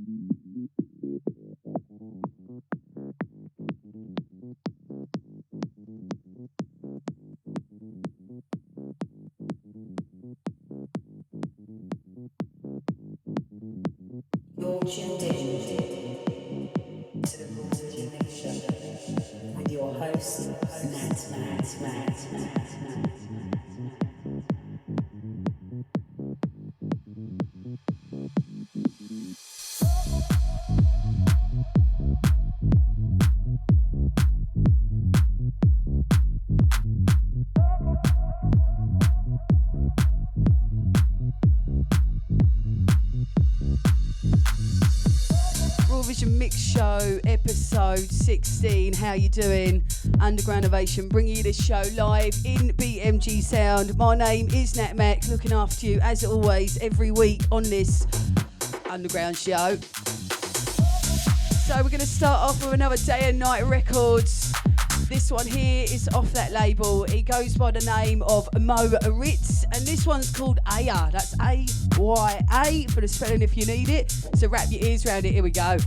You're tuned in to the Busteed Mixture with your host, NATMAC. Mix Show, episode 16. How you doing? Underground Ovation, bringing you this show live in BMG Sound. My name is NATMAC, looking after you as always every week on this Underground show. So we're going to start off with another Day and Night Records. This one here is off that label. It goes by the name of Moe.Ritz, and this one's called Aya. That's A-Y-A for the spelling if you need it. So wrap your ears around it. Here we go.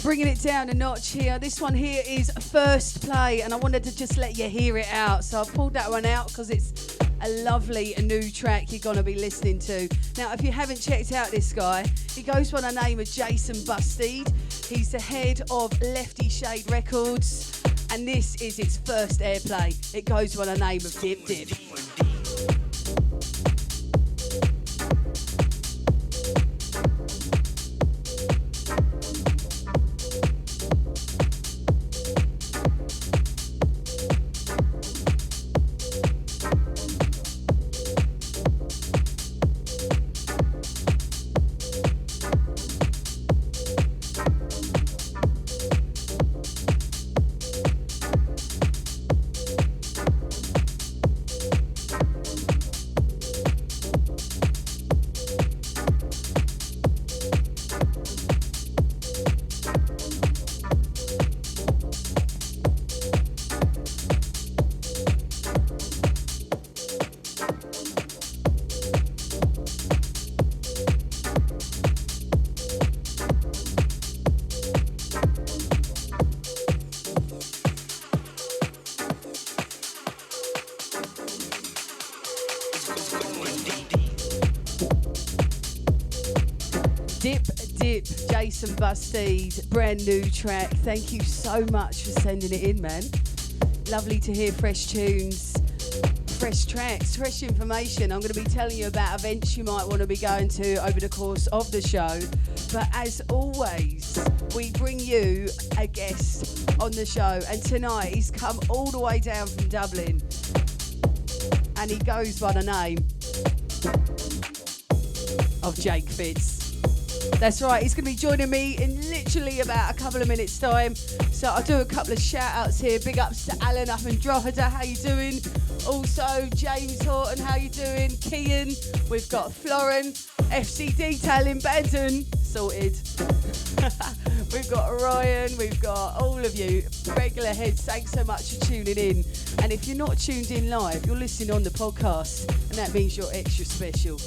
Bringing it down a notch here. This one here is First Play, and I wanted to just let you hear it out. So I pulled that one out because it's a lovely new track you're going to be listening to. Now, if you haven't checked out this guy, he goes by the name of Jason Busteed. He's the head of Lefty Shade Records, and this is its first airplay. It goes by the name of Dip Dip. Dip, Jason Busteed, brand new track. Thank you so much for sending it in, man. Lovely to hear fresh tunes, fresh tracks, fresh information. I'm going to be telling you about events you might want to be going to over the course of the show. But as always, we bring you a guest on the show. And tonight he's come all the way down from Dublin. And he goes by the name of Jake Fitz. That's right, he's going to be joining me in literally about a couple of minutes' time. So I'll do a couple of shout-outs here. Big ups to Alan up in Drogheda, how you doing? Also, James Horton, how you doing? Kian, we've got Florin, FC Detail in Bandon, sorted. We've got Ryan, we've got all of you, regular heads, thanks so much for tuning in. And if you're not tuned in live, you're listening on the podcast, and that means you're extra special.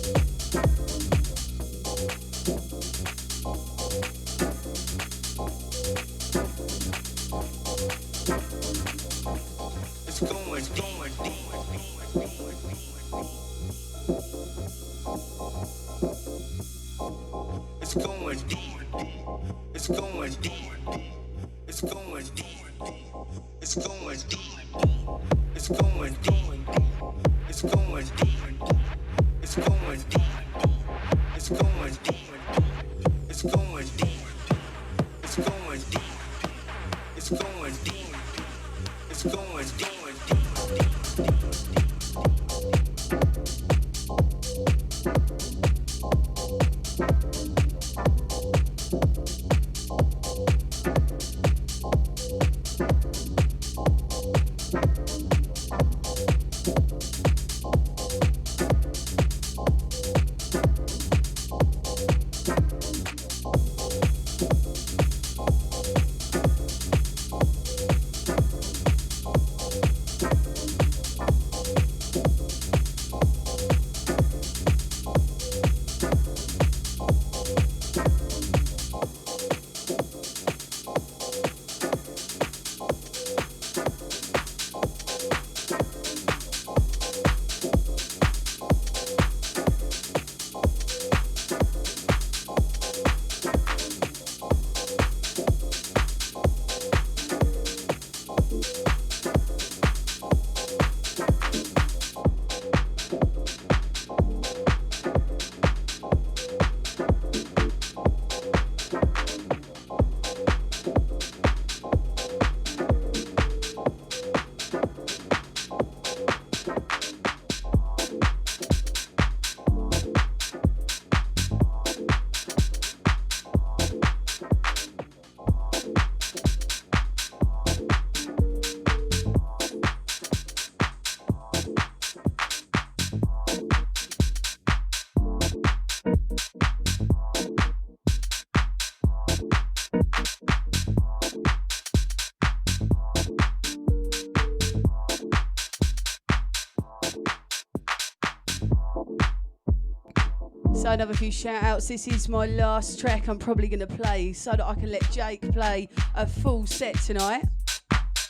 So another few shout outs. This is my last track I'm probably going to play so that I can let Jake play a full set tonight.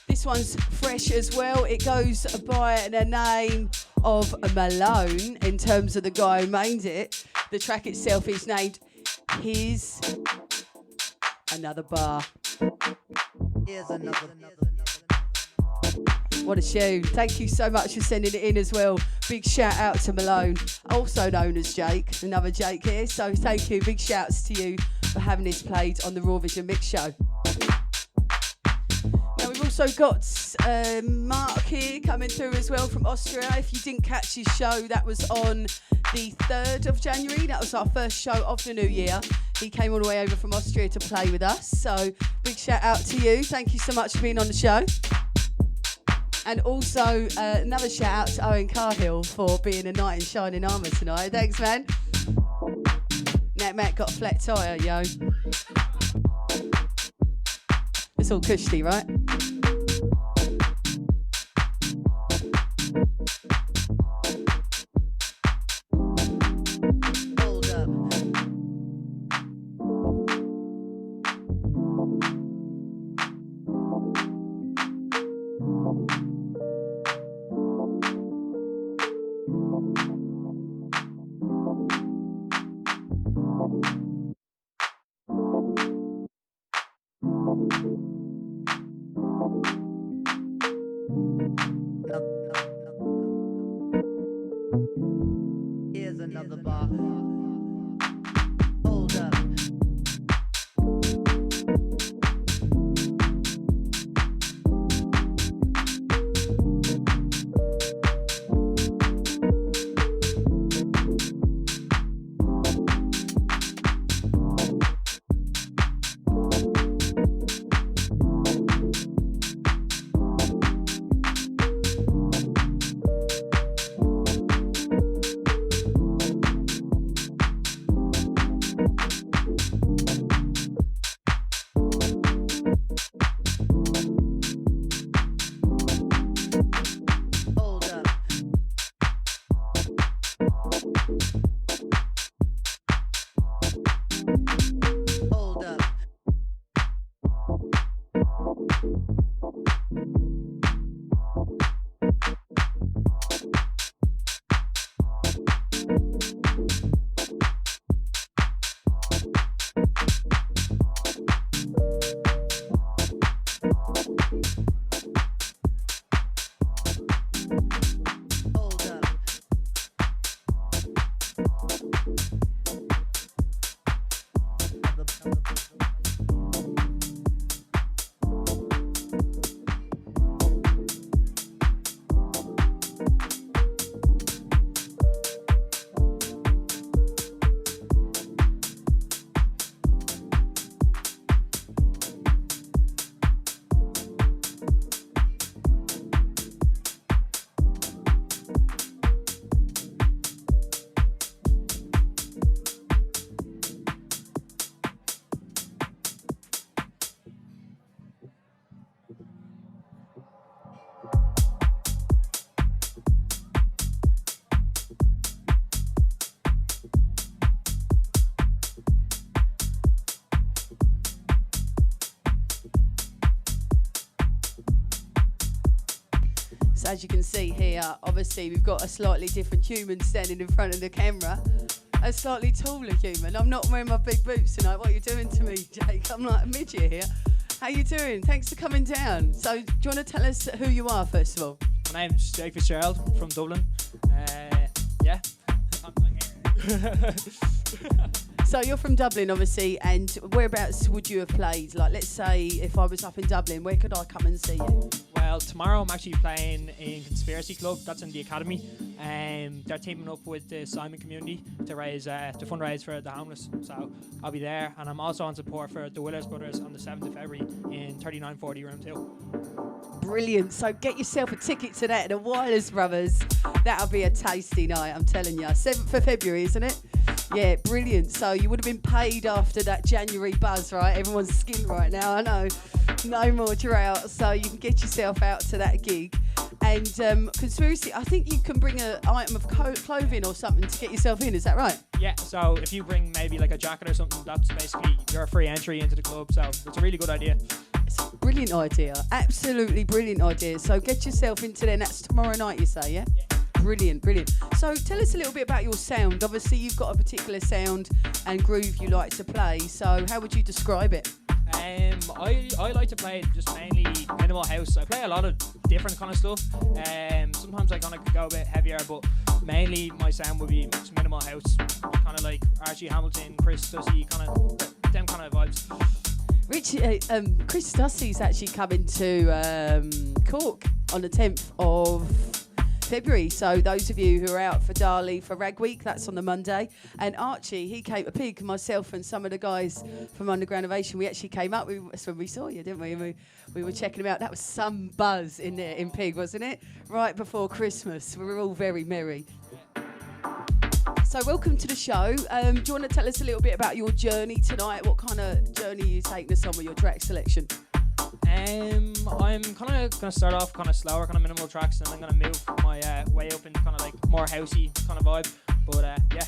This one's fresh as well. It goes by the name of Malone in terms of the guy who made it. The track itself is named Here's Another Bar. Here's another. What a tune. Thank you so much for sending it in as well. Big shout out to Malone, also known as Jake, another Jake here. So thank you. Big shouts to you for having this played on the Raw Vision Mix Show. Now we've also got Mark here coming through as well from Austria. If you didn't catch his show, that was on the 3rd of January. That was our first show of the new year. He came all the way over from Austria to play with us. So big shout out to you. Thank you so much for being on the show. And also another shout out to Owen Carhill for being a knight in shining armour tonight. Thanks, man. NATMAC got a flat tyre, yo. It's all cushy, right? As you can see here, obviously we've got a slightly different human standing in front of the camera. A slightly taller human. I'm not wearing my big boots tonight. What are you doing to me, Jake? I'm like a midget here. How you doing? Thanks for coming down. So do you want to tell us who you are first of all? My name's Jake Fitz from Dublin. Yeah. So you're from Dublin, obviously, and whereabouts would you have played? Like, let's say if I was up in Dublin, where could I come and see you? Well, tomorrow I'm actually playing in Conspiracy Club. That's in the Academy. They're teaming up with the Simon community to raise to fundraise for the homeless. So I'll be there, and I'm also on support for the Willers Brothers on the 7th of February in 3940 Room 2. Brilliant. So get yourself a ticket to that, the Willers Brothers. That'll be a tasty night, I'm telling you. 7th of February, isn't it? Yeah, brilliant. So you would have been paid after that January buzz, right? Everyone's skinned right now, I know. No more drought, so you can get yourself out to that gig. And Conspiracy, I think you can bring an item of clothing or something to get yourself in, is that right? Yeah, so if you bring maybe like a jacket or something, that's basically your free entry into the club, so it's a really good idea. It's a brilliant idea, absolutely brilliant idea. So get yourself into there, and that's tomorrow night, you say, yeah? Brilliant, brilliant. So tell us a little bit about your sound. Obviously, you've got a particular sound and groove you like to play, so how would you describe it? I like to play just mainly minimal house. I play a lot of different kind of stuff. Sometimes I kind of go a bit heavier, but mainly my sound would be just minimal house, kind of like Archie Hamilton, Chris Stussy, kind of them kind of vibes. Chris Stussy's actually coming to Cork on the 10th of February, so those of you who are out for Dali for Rag Week, that's on the Monday. And Archie, he came to Pig, myself and some of the guys from Underground Ovation, we actually came up, that's when we saw you, didn't we? And we were checking them out. That was some buzz in there in Pig, wasn't it? Right before Christmas. We were all very merry. So welcome to the show. Do you want to tell us a little bit about your journey tonight? What kind of journey are you taking us on with your track selection? I'm kind of going to start off kind of slower, kind of minimal tracks, and I'm going to move my way up into kind of like more housey kind of vibe. But yeah.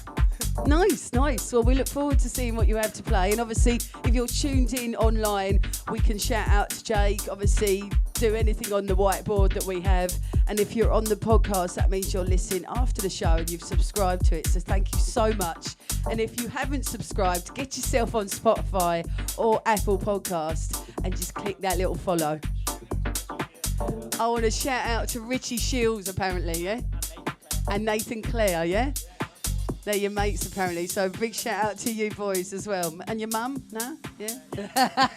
Nice. Well, we look forward to seeing what you have to play. And obviously, if you're tuned in online, we can shout out to Jake. Obviously, do anything on the whiteboard that we have. And if you're on the podcast, that means you're listening after the show and you've subscribed to it. So thank you so much. And if you haven't subscribed, get yourself on Spotify or Apple Podcast and just click that little follow. I want to shout out to Richie Shields, apparently, yeah? And Nathan Clare, yeah? They're your mates, apparently. So big shout out to you boys as well. And your mum? No? Yeah?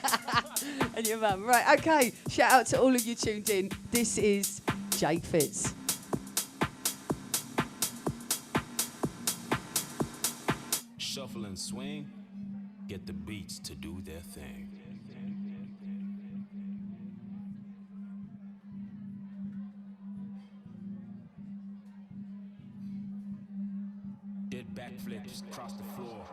And your mum. Right, okay. Shout out to all of you tuned in. This is Jake Fitz. Shuffle and swing, get the beats to do their thing. Did backflip, just cross the floor.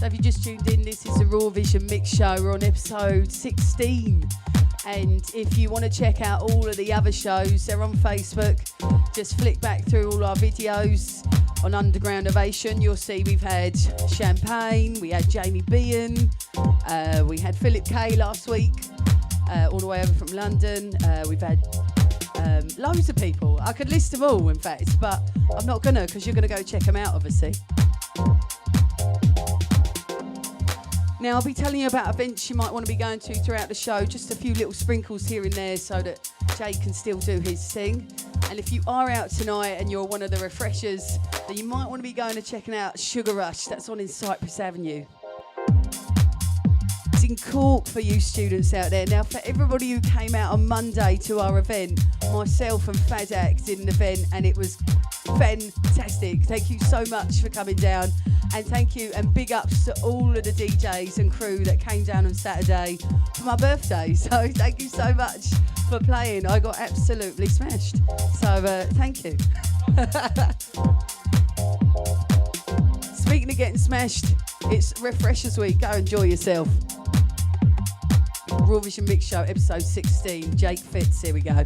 if you just tuned in, this is the Raw Vision Mix Show. We're on episode 16. And if you want to check out all of the other shows, they're on Facebook. Just flick back through all our videos on Underground Ovation. You'll see we've had Champagne, we had Jamie Bean, we had Philip K last week, all the way over from London. We've had loads of people. I could list them all, in fact, but I'm not gonna, because you're gonna go check them out, obviously. Now, I'll be telling you about events you might want to be going to throughout the show, just a few little sprinkles here and there so that Jay can still do his thing. And if you are out tonight and you're one of the refreshers, then you might want to be going and checking out Sugar Rush. That's on in Cypress Avenue. It's in Cork for you students out there. Now, for everybody who came out on Monday to our event, myself and Fadak did an event and it was fantastic. Thank you so much for coming down. And thank you and big ups to all of the DJs and crew that came down on Saturday for my birthday. So thank you so much for playing. I got absolutely smashed. So thank you. Speaking of getting smashed, it's Refreshers Week. Go enjoy yourself. Raw Vision Mix Show, episode 16. Jake Fitz, here we go.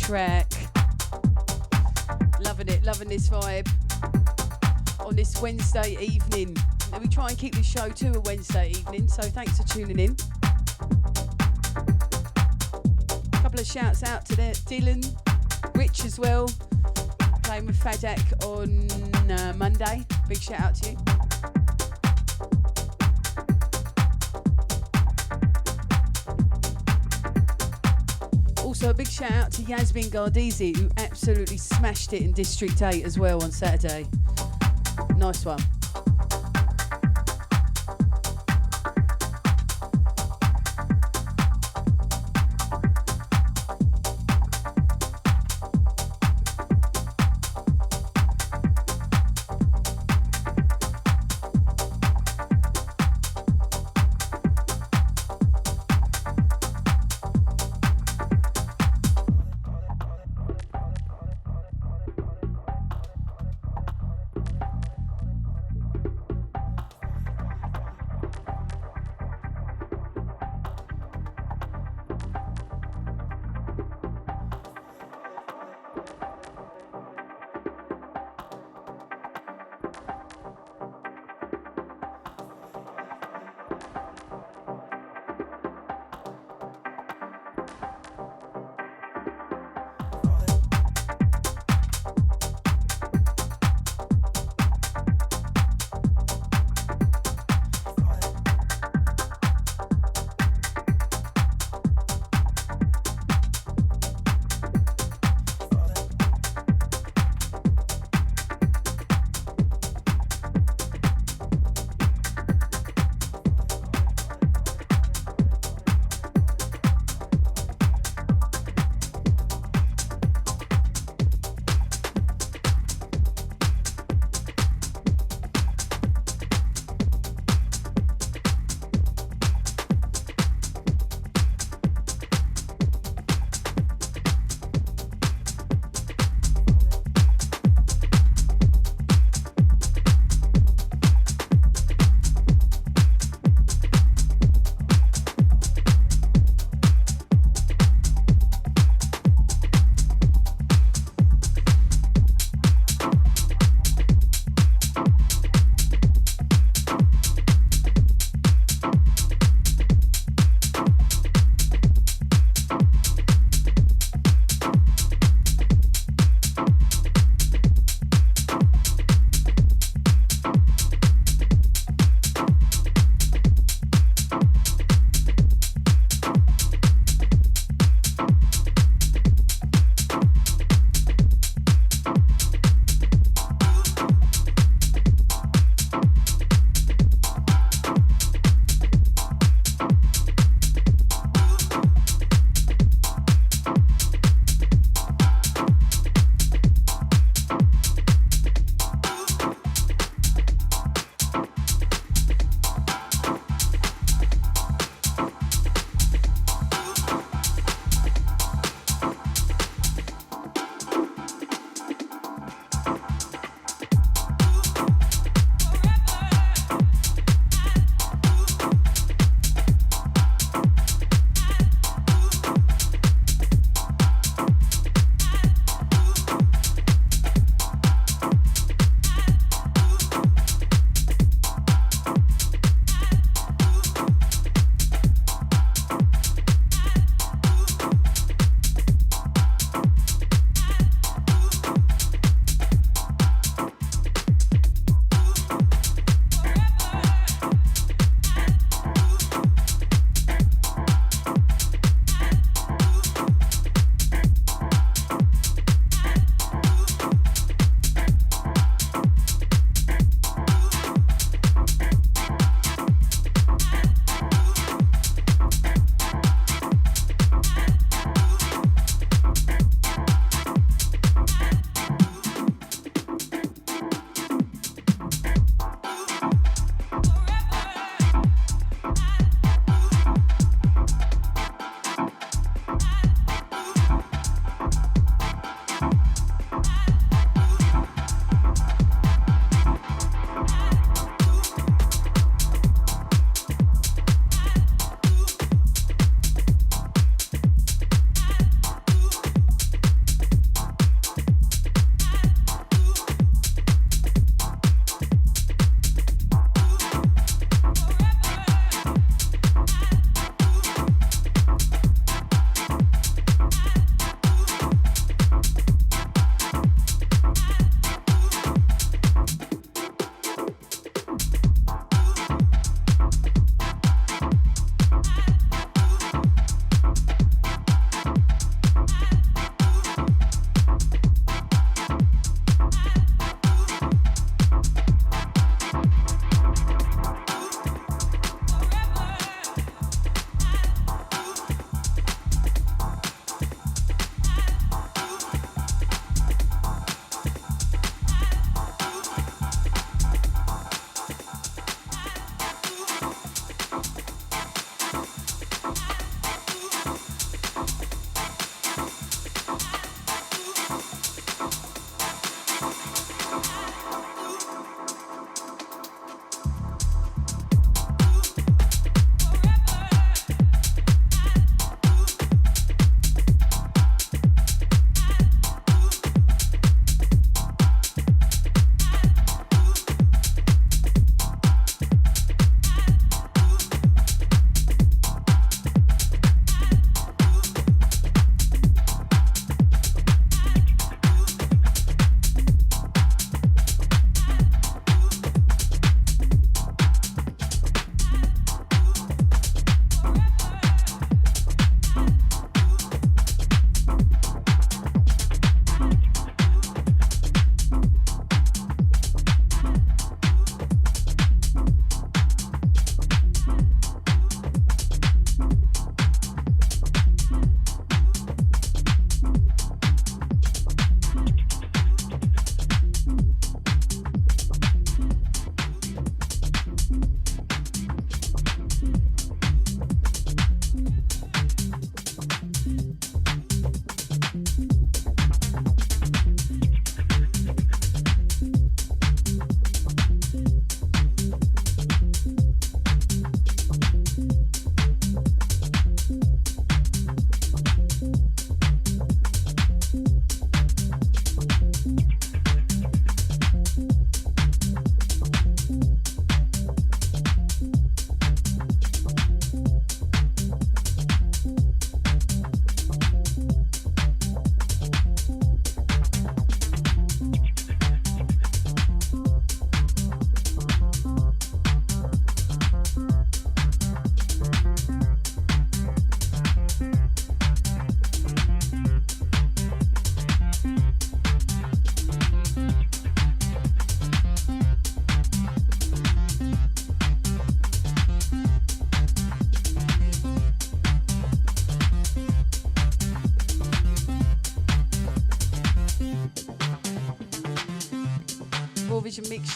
track. Loving this vibe on this Wednesday evening. And we try and keep the show to a Wednesday evening, so thanks for tuning in. A couple of shouts out to Dylan, Rich as well, playing with Fadak on Monday. Big shout out to you. Also a big shout out to Yasmin Gardizi, who absolutely smashed it in District 8 as well on Saturday. Nice one.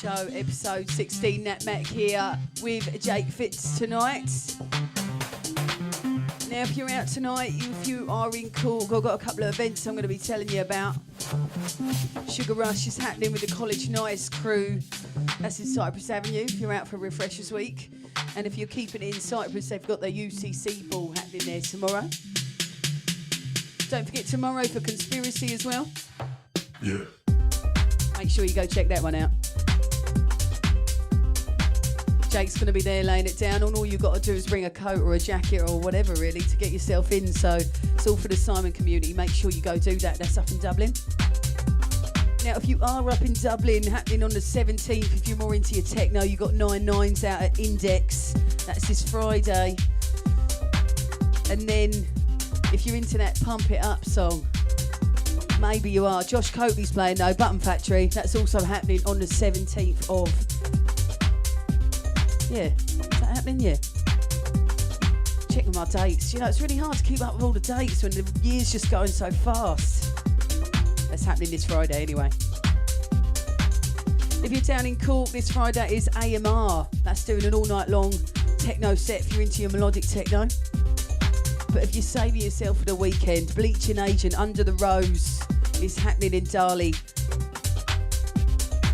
Show, episode 16. NATMAC here with Jake Fitz tonight. Now, if you're out tonight, if you are in Cork, I've got a couple of events I'm going to be telling you about. Sugar Rush is happening with the College Nice crew. That's in Cypress Avenue if you're out for Refreshers Week. And if you're keeping it in Cyprus, they've got their UCC ball happening there tomorrow. Don't forget tomorrow for Conspiracy as well. Yeah. Make sure you go check that one out. Jake's going to be there laying it down, and all you've got to do is bring a coat or a jacket or whatever really to get yourself in. So it's all for the Simon community. Make sure you go do that. That's up in Dublin. Now, if you are up in Dublin, happening on the 17th, if you're more into your techno, you've got 9/9s out at Index. That's this Friday. And then if you're into that Pump It Up song, maybe you are. Josh Coakley's playing though, Button Factory. That's also happening on the 17th of... Yeah, is that happening? Yeah. Checking my dates. You know, it's really hard to keep up with all the dates when the year's just going so fast. That's happening this Friday anyway. If you're down in Cork, this Friday is AMR. That's doing an all night long techno set if you're into your melodic techno. But if you're saving yourself for the weekend, Bleaching Agent Under the Rose is happening in Darley.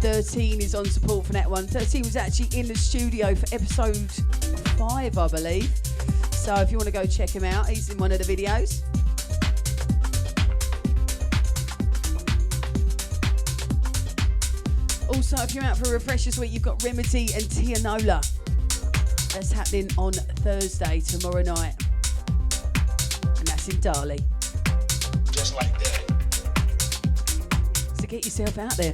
13 is on support for that one. 13 was actually in the studio for episode 5, I believe. So if you want to go check him out, he's in one of the videos. Also, if you're out for Refreshers Week, you've got Remedy and Tianola. That's happening on Thursday, tomorrow night. And that's in Darley. Just like that. So get yourself out there.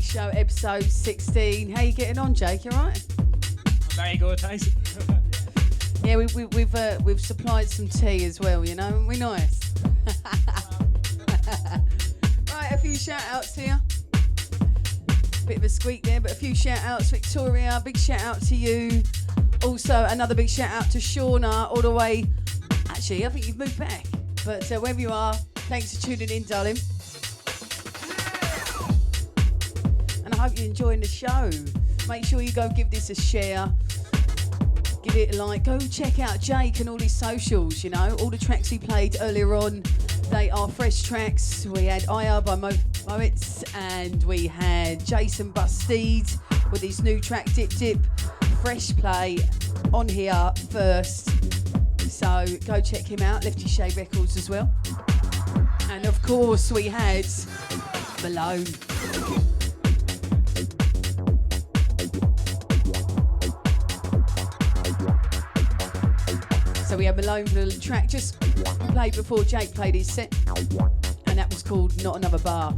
Show, episode 16. How you getting on, Jake? You alright? I'm very good, thanks. Yeah, we've supplied some tea as well, you know, aren't we nice? Right, a few shout outs here. Bit of a squeak there, but a few shout outs. Victoria, big shout out to you. Also, another big shout out to Shauna, all the way. Actually, I think you've moved back, but wherever you are, thanks for tuning in, darling. And I hope you're enjoying the show. Make sure you go give this a share. Give it a like. Go check out Jake and all his socials, you know. All the tracks he played earlier on, they are fresh tracks. We had Aya by Moe.Ritz, and we had Jason Busteed with his new track Dip Dip. Fresh play on here first. So go check him out. Lefty Shade Records as well. And of course we had Malone. So we had Malone for the track just played before Jake played his set, and that was called Not Another Bar.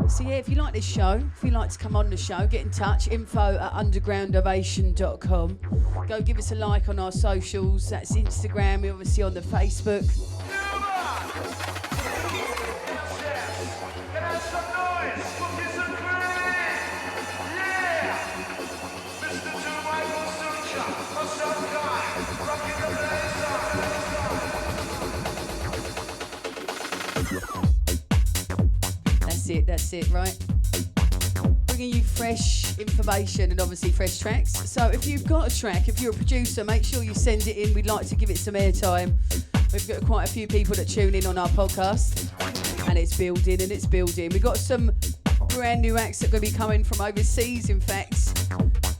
So yeah, if you like this show, if you'd like to come on the show, get in touch, info@undergroundovation.com. Go give us a like on our socials, that's Instagram, we're obviously on the Facebook. That's it, right? Bringing you fresh information and obviously fresh tracks. So if you've got a track, if you're a producer, make sure you send it in. We'd like to give it some airtime. We've got quite a few people that tune in on our podcast, and it's building and it's building. We've got some brand new acts that are going to be coming from overseas, in fact,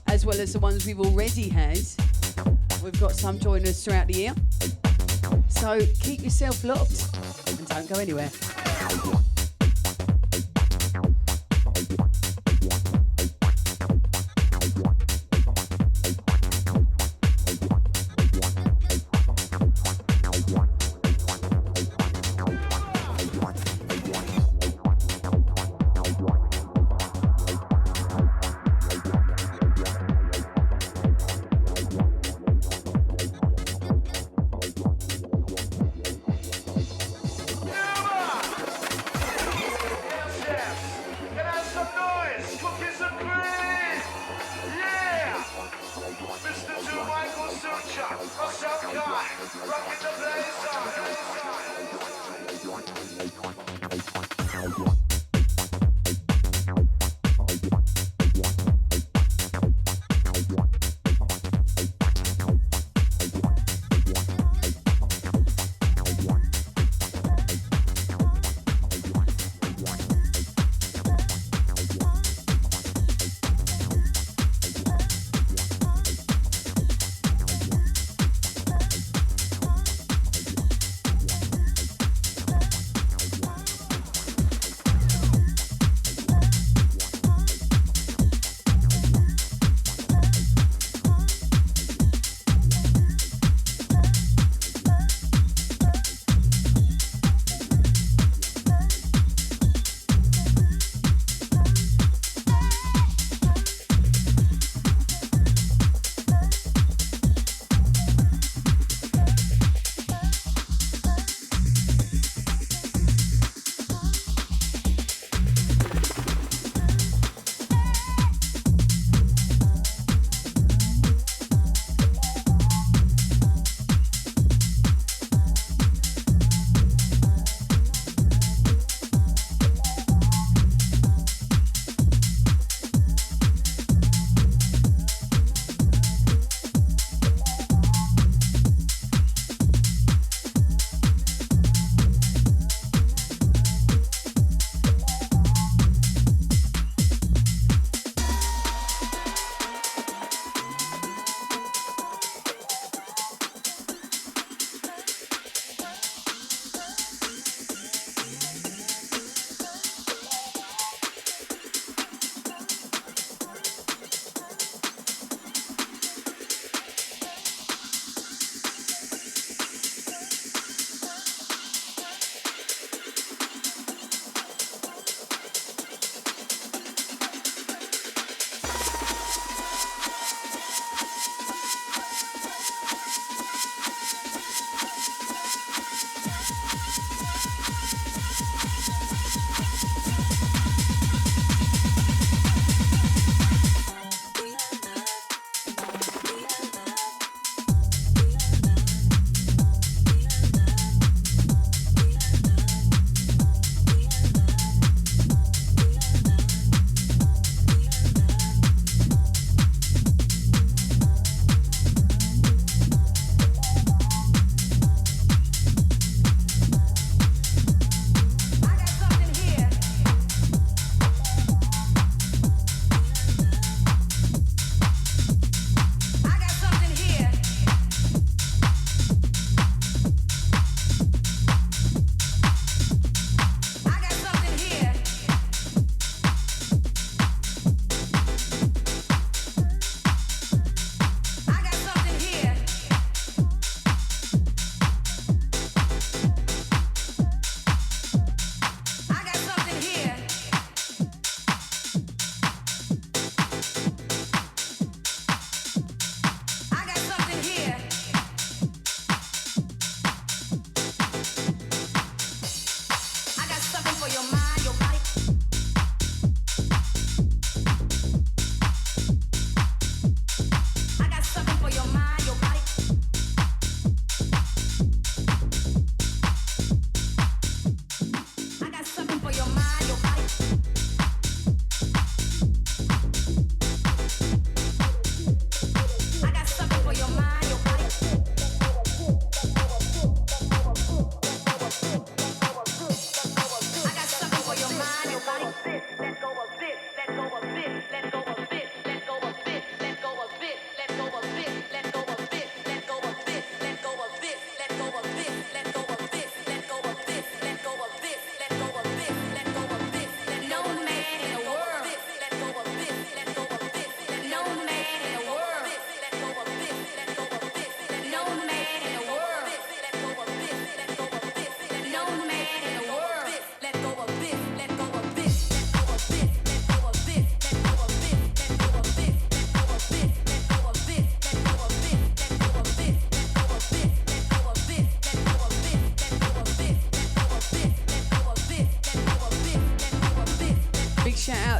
as well as the ones we've already had. We've got some joining us throughout the year. So keep yourself locked and don't go anywhere.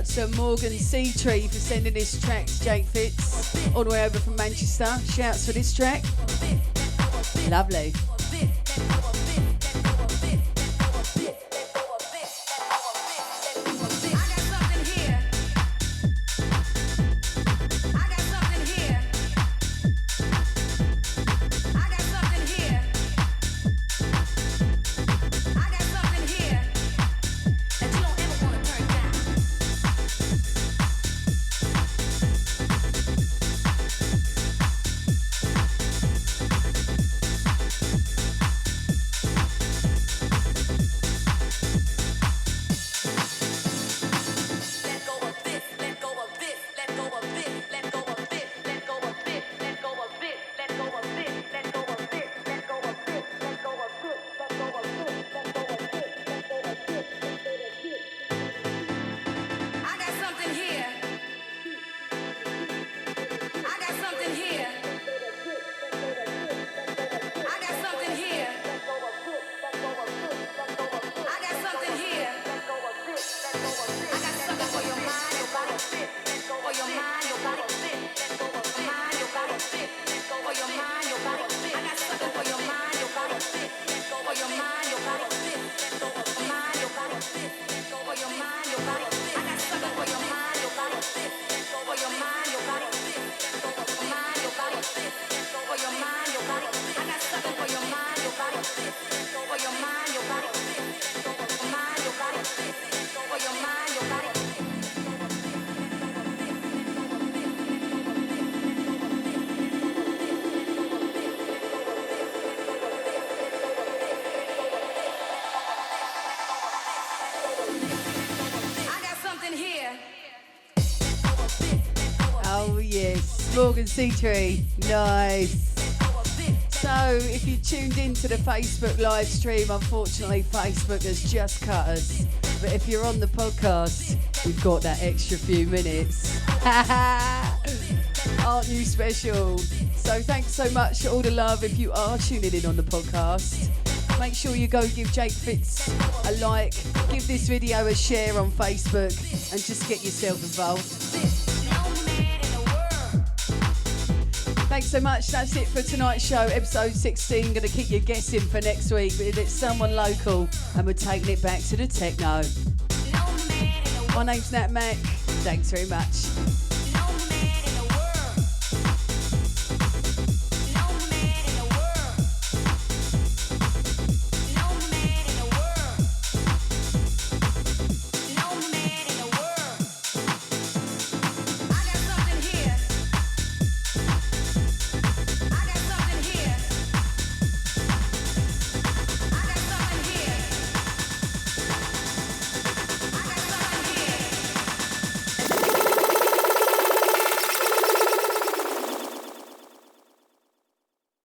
out to Morgan Seatree for sending this track to Jake Fitz all the way over from Manchester. Shouts for this track. Lovely. Morgan Seatree, nice. So if you tuned into the Facebook live stream, unfortunately Facebook has just cut us. But if you're on the podcast, we've got that extra few minutes. Aren't you special? So thanks so much for all the love. If you are tuning in on the podcast, make sure you go give Jake Fitz a like, give this video a share on Facebook, and just get yourself involved. Thanks so much. That's it for tonight's show, episode 16. Going to keep you guessing for next week, but it's someone local and we're taking it back to the techno. My name's NATMAC. Thanks very much.